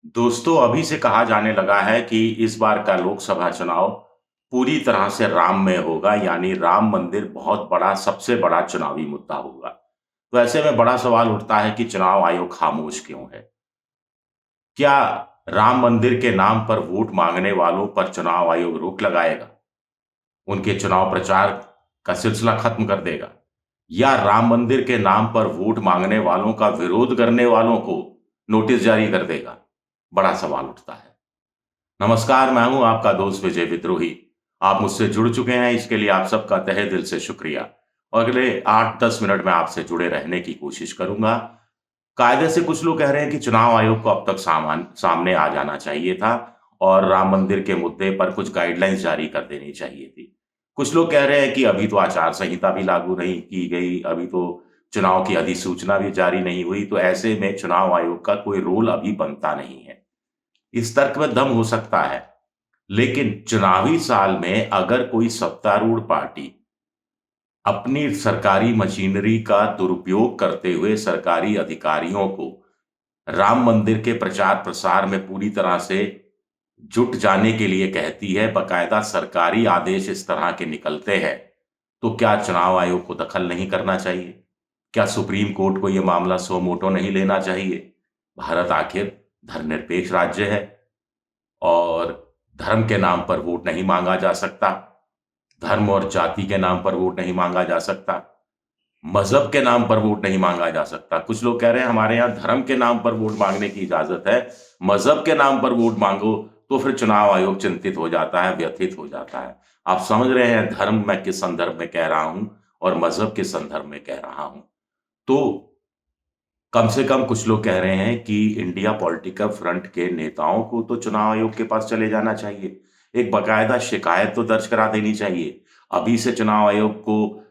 दोस्तों, अभी से कहा जाने लगा है कि इस बार का लोकसभा चुनाव पूरी तरह से राममय होगा, यानी राम मंदिर बहुत बड़ा, सबसे बड़ा चुनावी मुद्दा होगा। तो ऐसे में बड़ा सवाल उठता है कि चुनाव आयोग खामोश क्यों है? क्या राम मंदिर के नाम पर वोट मांगने वालों पर चुनाव आयोग रोक लगाएगा? उनके चुनाव प्रचार का सिलसिला खत्म कर देगा? या राम मंदिर के नाम पर वोट मांगने वालों का विरोध करने वालों को नोटिस जारी कर देगा? बड़ा सवाल उठता है। नमस्कार, मैं हूं आपका दोस्त विजय विद्रोही। आप मुझसे जुड़ चुके हैं, इसके लिए आप सबका तहे दिल से शुक्रिया। और अगले 8-10 मिनट में आपसे जुड़े रहने की कोशिश करूंगा। कायदे से कुछ लोग कह रहे हैं कि चुनाव आयोग को अब तक सामने आ जाना चाहिए था और राम मंदिर के मुद्दे पर कुछ गाइडलाइंस जारी कर देनी चाहिए थी। कुछ लोग कह रहे हैं कि अभी तो आचार संहिता भी लागू नहीं की गई, अभी तो चुनाव की अधिसूचना भी जारी नहीं हुई, तो ऐसे में चुनाव आयोग का कोई रोल अभी बनता नहीं है। इस तर्क में दम हो सकता है, लेकिन चुनावी साल में अगर कोई सत्तारूढ़ पार्टी अपनी सरकारी मशीनरी का दुरुपयोग करते हुए सरकारी अधिकारियों को राम मंदिर के प्रचार प्रसार में पूरी तरह से जुट जाने के लिए कहती है, बकायदा सरकारी आदेश इस तरह के निकलते हैं, तो क्या चुनाव आयोग को दखल नहीं करना चाहिए? क्या सुप्रीम कोर्ट को यह मामला सो मोटो नहीं लेना चाहिए? भारत आखिर धर्मनिरपेक्ष राज्य है और धर्म के नाम पर वोट नहीं मांगा जा सकता, धर्म और जाति के नाम पर वोट नहीं मांगा जा सकता, मजहब के नाम पर वोट नहीं मांगा जा सकता। कुछ लोग कह रहे हैं हमारे यहाँ धर्म के नाम पर वोट मांगने की इजाजत है, मजहब के नाम पर वोट मांगो तो फिर चुनाव आयोग चिंतित हो जाता है, व्यथित हो जाता है। आप समझ रहे हैं धर्म मैं किस संदर्भ में कह रहा हूं और मजहब किस संदर्भ में कह रहा हूं। तो कम से कम कुछ लोग कह रहे हैं कि इंडिया पॉलिटिकल फ्रंट के नेताओं को तो चुनाव आयोग के पास चले जाना चाहिए। एक बाकायदा शिकायत तो दर्ज करा देनी चाहिए। अभी से चुनाव आयोग को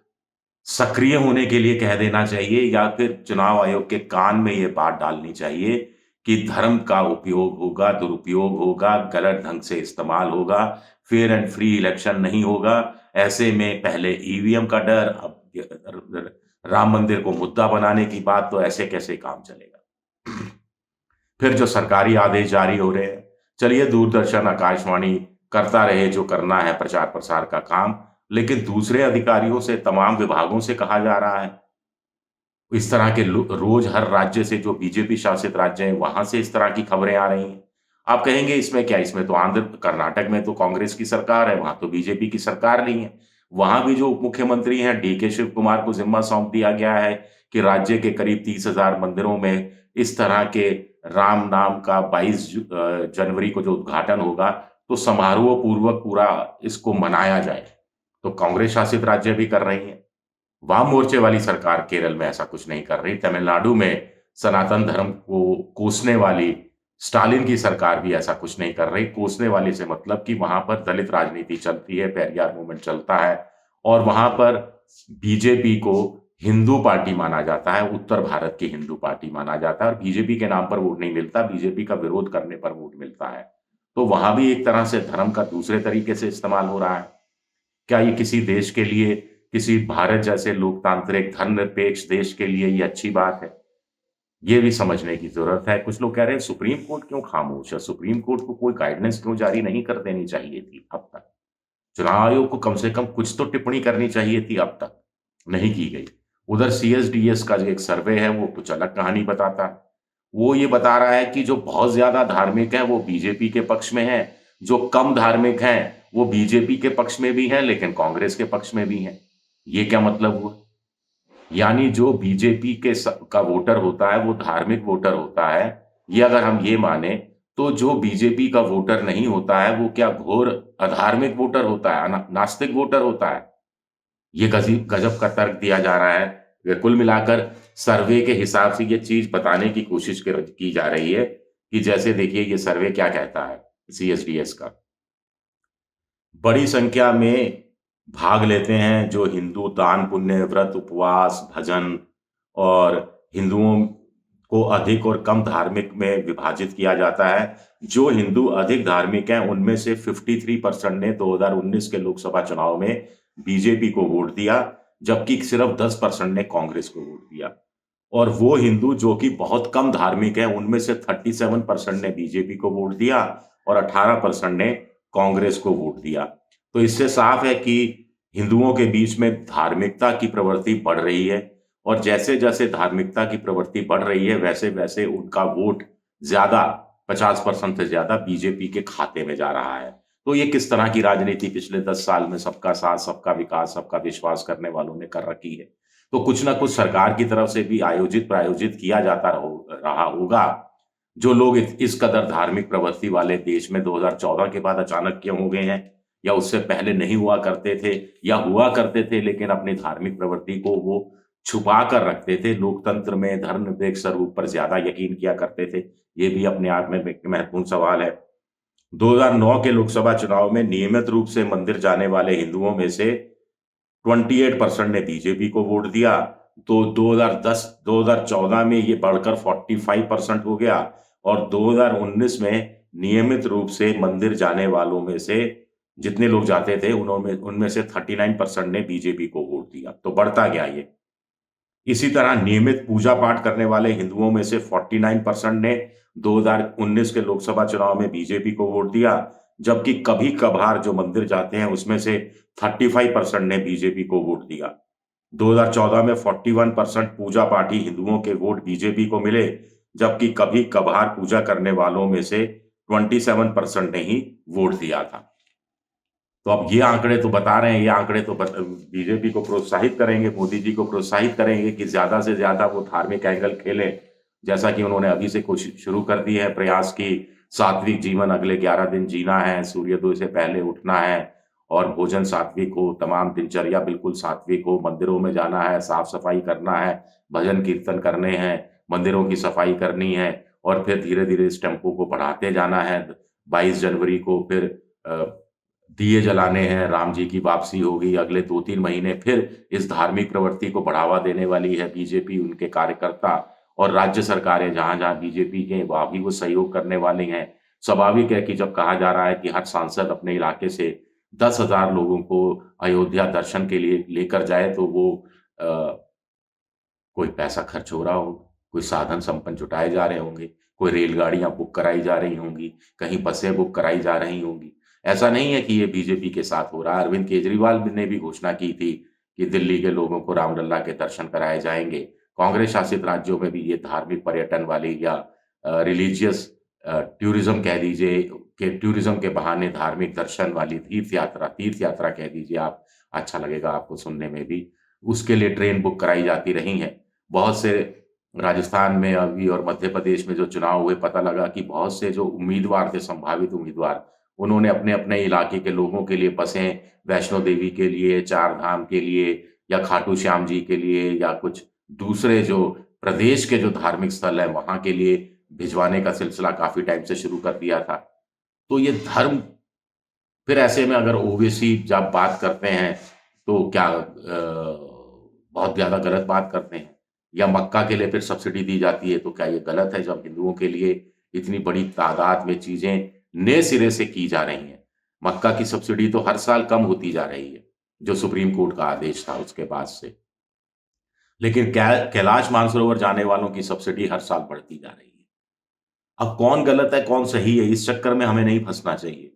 सक्रिय होने के लिए कह देना चाहिए या फिर चुनाव आयोग के कान में ये बात डालनी चाहिए कि धर्म का उपयोग होगा, दुरुपयोग होगा, गलत ढंग से इस्तेमाल होगा, फेयर एंड फ्री इलेक्शन नहीं होगा। ऐसे में पहले ईवीएम का डर, अब राम मंदिर को मुद्दा बनाने की बात, तो ऐसे कैसे काम चलेगा? फिर जो सरकारी आदेश जारी हो रहे हैं, चलिए दूरदर्शन, आकाशवाणी करता रहे जो करना है प्रचार प्रसार का काम, लेकिन दूसरे अधिकारियों से, तमाम विभागों से कहा जा रहा है। इस तरह के रोज हर राज्य से, जो बीजेपी शासित राज्य हैं, वहां से इस तरह की खबरें आ रही हैं। आप कहेंगे इसमें क्या, इसमें तो आंध्र कर्नाटक में तो कांग्रेस की सरकार है, वहां तो बीजेपी की सरकार नहीं है। वहां भी जो उप मुख्यमंत्री हैं डीके शिव कुमार को जिम्मा सौंप दिया गया है कि राज्य के करीब 30,000 मंदिरों में इस तरह के राम नाम का 22 जनवरी को जो उद्घाटन होगा, तो समारोह पूर्वक पूरा इसको मनाया जाए। तो कांग्रेस शासित राज्य भी कर रही हैं। वाम मोर्चे वाली सरकार केरल में ऐसा कुछ नहीं कर रही। तमिलनाडु में सनातन धर्म को कोसने वाली स्टालिन की सरकार भी ऐसा कुछ नहीं कर रही। कोसने वाली से मतलब कि वहां पर दलित राजनीति चलती है, पेरियार मूवमेंट चलता है और वहां पर बीजेपी को हिंदू पार्टी माना जाता है, उत्तर भारत की हिंदू पार्टी माना जाता है और बीजेपी के नाम पर वोट नहीं मिलता, बीजेपी का विरोध करने पर वोट मिलता है। तो वहां भी एक तरह से धर्म का दूसरे तरीके से इस्तेमाल हो रहा है। क्या ये किसी देश के लिए, किसी भारत जैसे लोकतांत्रिक धर्मनिरपेक्ष देश के लिए ये अच्छी बात है? ये भी समझने की जरूरत है। कुछ लोग कह रहे हैं सुप्रीम कोर्ट क्यों खामोश है, सुप्रीम कोर्ट को कोई गाइडेंस क्यों जारी नहीं कर देनी चाहिए थी अब तक? चुनाव आयोग को कम से कम कुछ तो टिप्पणी करनी चाहिए थी, अब तक नहीं की गई। उधर सीएसडीएस का जो एक सर्वे है वो कुछ अलग कहानी बताता है। वो ये बता रहा है कि जो बहुत ज्यादा धार्मिक है वो बीजेपी के पक्ष में है, जो कम धार्मिक हैं वो बीजेपी के पक्ष में भी हैं लेकिन कांग्रेस के पक्ष में भी हैं। ये क्या मतलब हुआ? यानी जो बीजेपी का वोटर होता है वो धार्मिक वोटर होता है, ये अगर हम ये माने, तो जो बीजेपी का वोटर नहीं होता है वो क्या घोर अधार्मिक वोटर होता है, नास्तिक वोटर होता है? ये गजब का तर्क दिया जा रहा है। कुल मिलाकर सर्वे के हिसाब से ये चीज बताने की कोशिश की जा रही है कि जैसे देखिए ये सर्वे क्या कहता है सीएसडीएस का। बड़ी संख्या में भाग लेते हैं जो हिंदू, दान पुण्य, व्रत, उपवास, भजन, और हिंदुओं को अधिक और कम धार्मिक में विभाजित किया जाता है। जो हिंदू अधिक धार्मिक हैं उनमें से 53% ने 2019 के लोकसभा चुनाव में बीजेपी को वोट दिया, जबकि सिर्फ 10% ने कांग्रेस को वोट दिया। और वो हिंदू जो कि बहुत कम धार्मिक हैं, उनमें से 37% ने बीजेपी को वोट दिया और 18% ने कांग्रेस को वोट दिया। तो इससे साफ है कि हिंदुओं के बीच में धार्मिकता की प्रवृत्ति बढ़ रही है और जैसे-जैसे धार्मिकता की प्रवृत्ति बढ़ रही है, वैसे-वैसे उनका वोट ज़्यादा 50% से ज़्यादा बीजेपी के खाते में जा रहा है। तो ये किस तरह की राजनीति पिछले 10 साल में सबका साथ, सबका विकास, सबका विश्वास करने वालों ने कर रखी है। तो कुछ ना कुछ सरकार की तरफ से भी आयोजित प्रायोजित किया जाता रहा होगा। जो लोग इस कदर धार्मिक प्रवृत्ति वाले देश में 2014 के बाद अचानक क्यों हो गए हैं या उससे पहले नहीं हुआ करते थे या हुआ करते थे लेकिन अपनी धार्मिक प्रवृत्ति को वो छुपा कर रखते थे, लोकतंत्र में धर्मनिरपेक्ष स्वरूप पर ज़्यादा यकीन किया करते थे। ये भी अपने आप में एक महत्वपूर्ण सवाल है। 2009 के लोकसभा चुनाव में नियमित रूप से मंदिर जाने वाले हिंदुओं में से 28% ने बीजेपी को वोट दिया, तो 2014 में ये बढ़कर 45% हो गया और 2019 में नियमित रूप से मंदिर जाने वालों में से जितने लोग जाते थे, उनमें से 39% ने बीजेपी को वोट दिया, तो बढ़ता गया ये। इसी तरह नियमित पूजा पाठ करने वाले हिंदुओं में से 49% ने 2019 के लोकसभा चुनाव में बीजेपी को वोट दिया, जबकि कभी-कभार जो मंदिर जाते हैं उसमें से 35% ने बीजेपी को वोट दिया। 2014 में 41% पूजा पाठी हिंदुओं के वोट बीजेपी को मिले, जबकि कभी-कभार पूजा करने वालों में से 27% ने ही वोट दिया था। तो अब ये आंकड़े तो बता रहे हैं, ये आंकड़े तो बीजेपी को प्रोत्साहित करेंगे, मोदी जी को प्रोत्साहित करेंगे कि ज़्यादा से ज़्यादा वो धार्मिक एंगल खेलें। जैसा कि उन्होंने अभी से कोशिश शुरू कर दी है प्रयास की सात्विक जीवन अगले 11 दिन जीना है, सूर्योदय से पहले उठना है और भोजन सात्विक हो, तमाम दिनचर्या बिल्कुल सात्विक हो, मंदिरों में जाना है, साफ-सफाई करना है, भजन कीर्तन करने हैं, मंदिरों की सफाई करनी है और फिर धीरे-धीरे इस टेम्पो को बढ़ाते जाना है। 22 जनवरी को फिर दिए जलाने हैं, राम जी की वापसी होगी, अगले 2-3 महीने फिर इस धार्मिक प्रवृत्ति को बढ़ावा देने वाली है बीजेपी, उनके कार्यकर्ता और राज्य सरकारें जहाँ-जहाँ बीजेपी के वहाँ भी वो सहयोग करने वाली हैं। स्वाभाविक है कि जब कहा जा रहा है कि हर सांसद अपने इलाके से 10,000 लोगों को अयोध्या दर्शन के लिए लेकर जाए तो वो अ, कोई पैसा खर्च हो रहा होगा, कोई साधन संपन्न जुटाए जा रहे होंगे, कोई रेलगाड़ियाँ बुक कराई जा रही होंगी, कहीं बसें बुक कराई जा रही होंगी। ऐसा नहीं है कि ये बीजेपी के साथ हो रहा है। अरविंद केजरीवाल ने भी घोषणा की थी कि दिल्ली के लोगों को रामलला के दर्शन कराए जाएँगे। कांग्रेस शासित राज्यों में भी ये धार्मिक पर्यटन वाली या रिलीजियस टूरिज़्म कह दीजिए कि टूरिज़्म के बहाने धार्मिक दर्शन वाली तीर्थ यात्रा कह दीजिए आप, अच्छा लगेगा आपको सुनने में भी। उसके लिए ट्रेन बुक कराई जाती रही हैं। बहुत से राजस्थान में अभी और मध्य प्रदेश में जो चुनाव हुए, पता लगा कि बहुत से जो उम्मीदवार थे, संभावित उम्मीदवार, उन्होंने अपने-अपने इलाके के लोगों के लिए बसें वैष्णो देवी के लिए, चार धाम के लिए या खाटू श्याम जी के लिए या कुछ दूसरे जो प्रदेश के जो धार्मिक स्थल हैं, वहाँ के लिए भिजवाने का सिलसिला काफ़ी टाइम से शुरू कर दिया था। तो ये धर्म फिर ऐसे में अगर ओवैसी जब बात करते हैं, तो क्या बहुत ज़्यादा गलत बात करते हैं? या मक्का के लिए फिर सब्सिडी दी जाती है, तो क्या ये गलत है जब हिंदुओं के लिए इतनी बड़ी तादाद में चीज़ें नए सिरे से की जा रही हैं? मक्का की सब्सिडी तो हर साल कम होती जा रही है, जो सुप्रीम कोर्ट का आदेश था उसके बाद से। लेकिन कैलाश मानसरोवर जाने वालों की सब्सिडी हर साल बढ़ती जा रही है। अब कौन गलत है, कौन सही है, इस चक्कर में हमें नहीं फँसना चाहिए।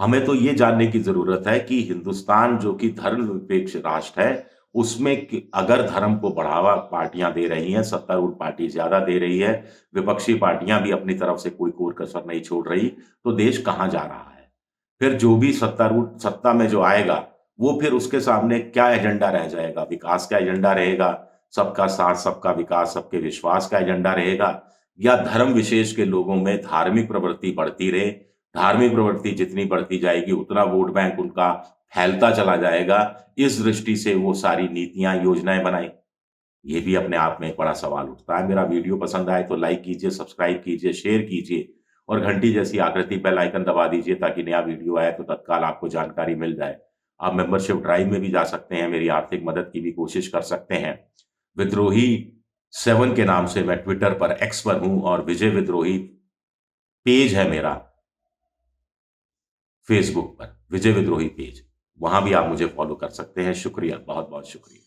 हमें तो ये जानने की ज़रूरत है कि हिंदुस्तान जो कि धर्मनिरपेक्ष राष्ट्र है, उसमें कि अगर धर्म को बढ़ावा पार्टियाँ दे रही हैं, सत्तारूढ़ पार्टी ज़्यादा दे रही है, विपक्षी पार्टियाँ भी अपनी तरफ से कोई कोर-कसर नहीं छोड़ रही, तो देश कहाँ जा रहा है? फिर जो भी सत्तारूढ़ सत्ता में जो आएगा, वो फिर उसके सामने क्या एजेंडा रह जाएगा? विकास का एजेंडा रहेगा, सबका साथ, सबका विकास, सबके विश्वास का एजेंडा रहेगा या धर्म विशेष के लोगों में धार्मिक प्रवृत्ति बढ़ती रहे, धार्मिक प्रवृत्ति जितनी बढ़ती जाएगी, उतना वोट बैंक उनका फैलता चला जाएगा। इस दृष्टि से वो सारी नीतियाँ, योजनाएँ बनाएँ। ये भी अपने आप में एक बड़ा सवाल उठता है। मेरा वीडियो पसंद आए तो लाइक कीजिए, सब्सक्राइब कीजिए, शेयर कीजिए और घंटी जैसी आकृति बेल आइकन दबा दीजिए ताकि नया वीडियो आए तो तत्काल आपको जानकारी मिल जाए। आप मेंबरशिप ड्राइव में भी जा सकते हैं, मेरी आर्थिक मदद की भी कोशिश कर सकते हैं। विद्रोही 7 के नाम से मैं ट्विटर पर, एक्स पर हूँ और विजय विद्रोही पेज है मेरा फेसबुक पर, विजय विद्रोही पेज। वहाँ भी आप मुझे फ़ॉलो कर सकते हैं। शुक्रिया, बहुत-बहुत शुक्रिया।